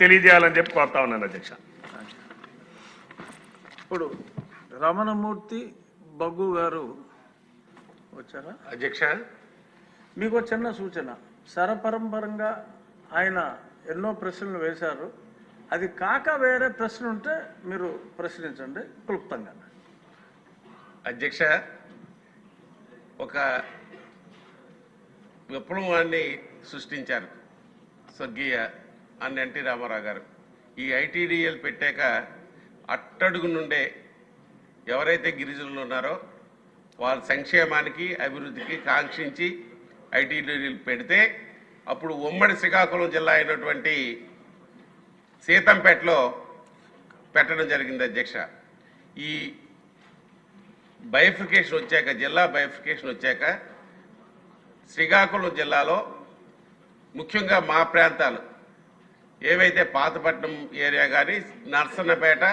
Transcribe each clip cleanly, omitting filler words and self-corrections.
తెలియజేయాలని చెప్పి కోరుతా ఉన్నాను అధ్యక్ష. ఇప్పుడు రమణమూర్తి బగ్గు గారు వచ్చారా అధ్యక్ష? మీకు చిన్న సూచన. సరపరంపరంగా ఆయన ఎన్నో ప్రశ్నలు వేశారు. అది కాక వేరే ప్రశ్న ఉంటే మీరు ప్రశ్నించండి క్లుప్తంగా. అధ్యక్ష, ఒక విప్లవాన్ని సృష్టించారు స్వర్గీయ అన్న ఎన్టీ రామారావు గారు. ఈ ఐటీడీఎల్ పెట్టాక అట్టడుగు నుండే ఎవరైతే గిరిజనులు ఉన్నారో వాళ్ళ సంక్షేమానికి అభివృద్ధికి కాంక్షించి ఐటీడీఎల్ పెడితే అప్పుడు ఉమ్మడి శ్రీకాకుళం జిల్లా అయినటువంటి సీతంపేటలో పెట్టడం జరిగింది అధ్యక్ష. ఈ బైఫికేషన్ వచ్చాక, జిల్లా బైఫికేషన్ వచ్చాక శ్రీకాకుళం జిల్లాలో ముఖ్యంగా మా ప్రాంతాలు ఏవైతే పాతపట్నం ఏరియా కానీ, నర్సన్నపేట,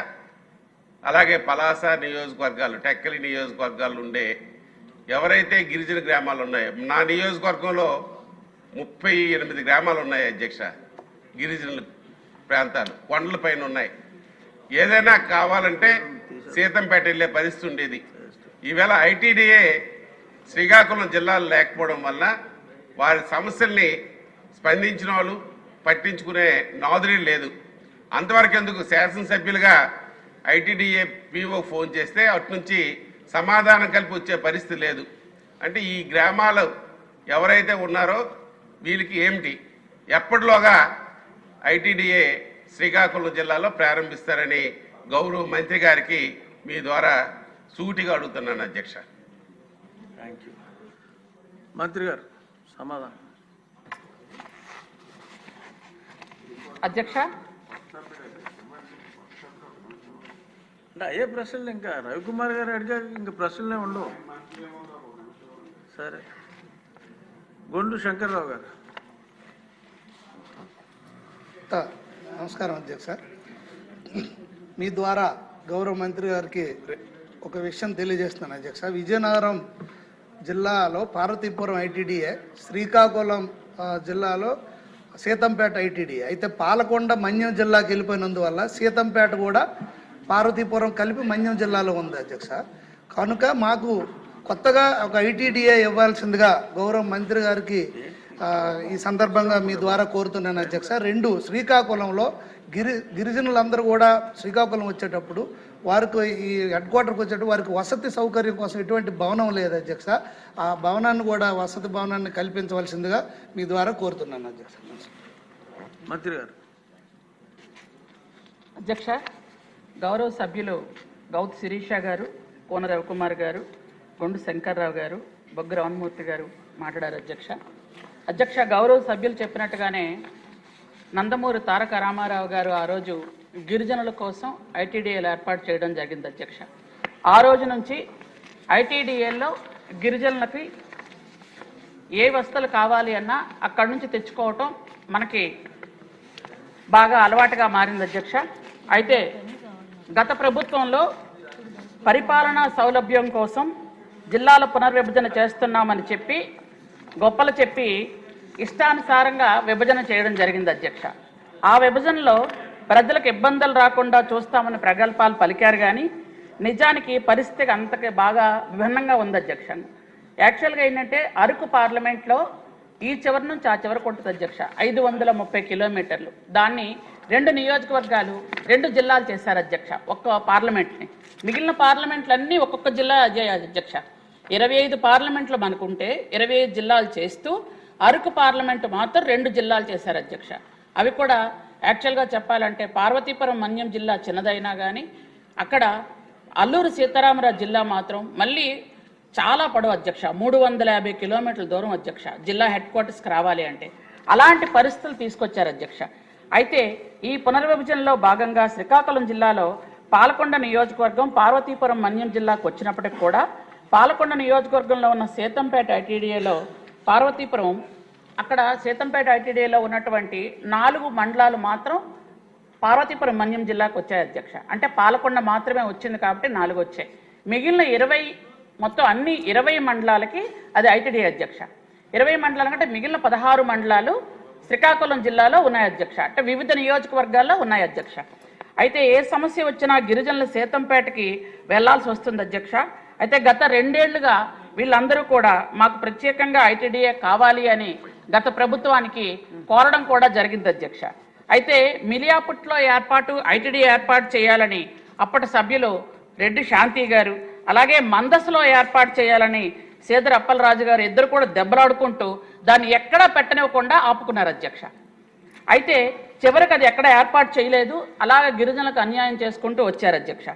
అలాగే పలాస నియోజకవర్గాలు, టెక్కలి నియోజకవర్గాలు ఉండే ఎవరైతే గిరిజన గ్రామాలు ఉన్నాయో, నా నియోజకవర్గంలో 38 గ్రామాలు ఉన్నాయి అధ్యక్ష. గిరిజనుల ప్రాంతాలు కొండల పైన ఉన్నాయి. ఏదైనా కావాలంటే సీతంపేట వెళ్ళే పరిస్థితి ఉండేది. ఈవేళ ఐటీడీఏ శ్రీకాకుళం జిల్లాలో లేకపోవడం వల్ల వారి సమస్యల్ని స్పందించిన వాళ్ళు పట్టించుకునే నాదురీ లేదు. అంతవరకు ఎందుకు శాసనసభ్యులుగా ఐటీడీఏ పీఓ ఫోన్ చేస్తే అటు నుంచి సమాధానం కలిపి వచ్చే పరిస్థితి లేదు. అంటే ఈ గ్రామాలు ఎవరైతే ఉన్నారో వీళ్ళకి ఏమిటి, ఎప్పటిలోగా ఐటీడీఏ శ్రీకాకుళం జిల్లాలో ప్రారంభిస్తారని గౌరవ మంత్రి గారికి మీ ద్వారా సూటిగా అడుగుతున్నాను అధ్యక్ష. Thank you. మంత్రి గారు సమాధానం. అధ్యక్ష, అంటే అయ్యే ప్రశ్నలు ఇంకా రవికుమార్ గారు అడిగా ఇంకా ప్రశ్నలే ఉండవు. సరే, గొండు శంకర్రావు గారు. నమస్కారం అధ్యక్ష. మీ ద్వారా గౌరవ మంత్రి గారికి ఒక విషయం తెలియజేస్తున్నాను అధ్యక్ష. విజయనగరం జిల్లాలో పార్వతీపురం ఐటీడీఏ, శ్రీకాకుళం జిల్లాలో సీతంపేట ఐటీడీఏ. అయితే పాలకొండ మన్యం జిల్లాకి వెళ్ళిపోయినందువల్ల సీతంపేట కూడా పార్వతీపురం కలిపి మన్యం జిల్లాలో ఉంది అధ్యక్ష. కనుక మాకు కొత్తగా ఒక ఐటీడీఏ ఇవ్వాల్సిందిగా గౌరవ మంత్రి గారికి ఈ సందర్భంగా మీ ద్వారా కోరుతున్నాను అధ్యక్ష. 2, శ్రీకాకుళంలో గిరిజనులందరూ కూడా శ్రీకాకుళం వచ్చేటప్పుడు వారికి ఈ హెడ్ క్వార్టర్కి వచ్చేటప్పుడు వారికి వసతి సౌకర్యం కోసం ఎటువంటి భవనం లేదు అధ్యక్ష. ఆ భవనాన్ని కూడా, వసతి భవనాన్ని కల్పించవలసిందిగా మీ ద్వారా కోరుతున్నాను అధ్యక్ష. మంత్రి గారు. అధ్యక్ష, గౌరవ సభ్యులు గౌత్ శిరీష గారు, కోన రవికుమార్ గారు, గొండు శంకర్రావు గారు, బొగ్గు రమణమూర్తి గారు మాట్లాడారు అధ్యక్ష. అధ్యక్ష, గౌరవ సభ్యులు చెప్పినట్టుగానే నందమూరి తారక రామారావు గారు ఆ రోజు గిరిజనుల కోసం ఐటీడీఏలు ఏర్పాటు చేయడం జరిగింది అధ్యక్ష. ఆ రోజు నుంచి ఐటీడీఏల్లో గిరిజనులకి ఏ వస్తువులు కావాలి అన్నా అక్కడి నుంచి తెచ్చుకోవటం మనకి బాగా అలవాటుగా మారింది అధ్యక్ష. అయితే గత ప్రభుత్వంలో పరిపాలనా సౌలభ్యం కోసం జిల్లాల పునర్విభజన చేస్తున్నామని చెప్పి గొప్పలు చెప్పి ఇష్టానుసారంగా విభజన చేయడం జరిగింది అధ్యక్ష. ఆ విభజనలో ప్రజలకు ఇబ్బందులు రాకుండా చూస్తామని ప్రగల్భాలు పలికారు, కానీ నిజానికి పరిస్థితి అంతకి బాగా విభిన్నంగా ఉంది అధ్యక్ష. యాక్చువల్గా ఏంటంటే అరకు పార్లమెంట్లో ఈ చివరి నుంచి ఆ చివరికి ఉంటుంది అధ్యక్ష, 530 కిలోమీటర్లు. దాన్ని 2 నియోజకవర్గాలు, 2 జిల్లాలు చేశారు అధ్యక్ష ఒక్క పార్లమెంట్ని. మిగిలిన పార్లమెంట్లన్నీ ఒక్కొక్క జిల్లా అధ్యక్ష. 25 పార్లమెంట్లు మనకుంటే 25 జిల్లాలు చేస్తూ అరకు పార్లమెంటు మాత్రం 2 జిల్లాలు చేశారు అధ్యక్ష. అవి కూడా యాక్చువల్గా చెప్పాలంటే పార్వతీపురం మన్యం జిల్లా చిన్నదైనా కానీ అక్కడ అల్లూరు సీతారామరాజు జిల్లా మాత్రం మళ్ళీ చాలా పొడవు అధ్యక్ష, 350 కిలోమీటర్ల దూరం అధ్యక్ష జిల్లా హెడ్ క్వార్టర్స్కి రావాలి అంటే. అలాంటి పరిస్థితులు తీసుకొచ్చారు అధ్యక్ష. అయితే ఈ పునర్విభజనలో భాగంగా శ్రీకాకుళం జిల్లాలో పాలకొండ నియోజకవర్గం పార్వతీపురం మన్యం జిల్లాకు వచ్చినప్పటికి కూడా పాలకొండ నియోజకవర్గంలో ఉన్న సీతంపేట ఐటీడీఏలో పార్వతీపురం, అక్కడ సీతంపేట ఐటీడీఏలో ఉన్నటువంటి 4 మండలాలు మాత్రం పార్వతీపురం మన్యం జిల్లాకు వచ్చాయి అధ్యక్ష. అంటే పాలకొండ మాత్రమే వచ్చింది కాబట్టి 4 వచ్చాయి. మిగిలిన 20 మొత్తం అన్ని 20 మండలాలకి అది ఐటీడీఏ అధ్యక్ష. 20 మండలాల కంటే మిగిలిన 16 మండలాలు శ్రీకాకుళం జిల్లాలో ఉన్నాయి అధ్యక్ష. అంటే వివిధ నియోజకవర్గాల్లో ఉన్నాయి అధ్యక్ష. అయితే ఏ సమస్య వచ్చినా గిరిజనుల సేతంపేటకి వెళ్లాల్సి వస్తుంది అధ్యక్ష. అయితే గత 2 ఏళ్లుగా వీళ్ళందరూ కూడా మాకు ప్రత్యేకంగా ఐటీడీఏ కావాలి అని గత ప్రభుత్వానికి కోరడం కూడా జరిగింది అధ్యక్ష. అయితే మిలియాపుట్లో ఐటీడీఏ ఏర్పాటు చేయాలని అప్పటి సభ్యులు రెడ్డి శాంతి గారు, అలాగే మందసలో ఏర్పాటు చేయాలని సేదర్ అప్పలరాజు గారు ఇద్దరు కూడా దెబ్బలాడుకుంటూ దాన్ని ఎక్కడా పెట్టనివ్వకుండా ఆపుకున్నారు అధ్యక్ష. అయితే చివరికి అది ఎక్కడ ఏర్పాటు చేయలేదు, అలాగే గిరిజనులకు అన్యాయం చేసుకుంటూ వచ్చారు అధ్యక్ష.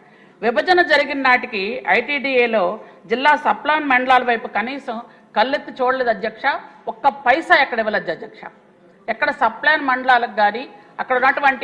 విభజన జరిగిన నాటికి ఐటీడీఏలో జిల్లా సప్లాన్ మండలాల వైపు కనీసం కళ్ళెత్తి చూడలేదు అధ్యక్ష. ఒక్క పైసా ఎక్కడ ఇవ్వలేదు అధ్యక్ష. ఎక్కడ సప్లాన్ మండలాలకు కానీ అక్కడ ఉన్నటువంటి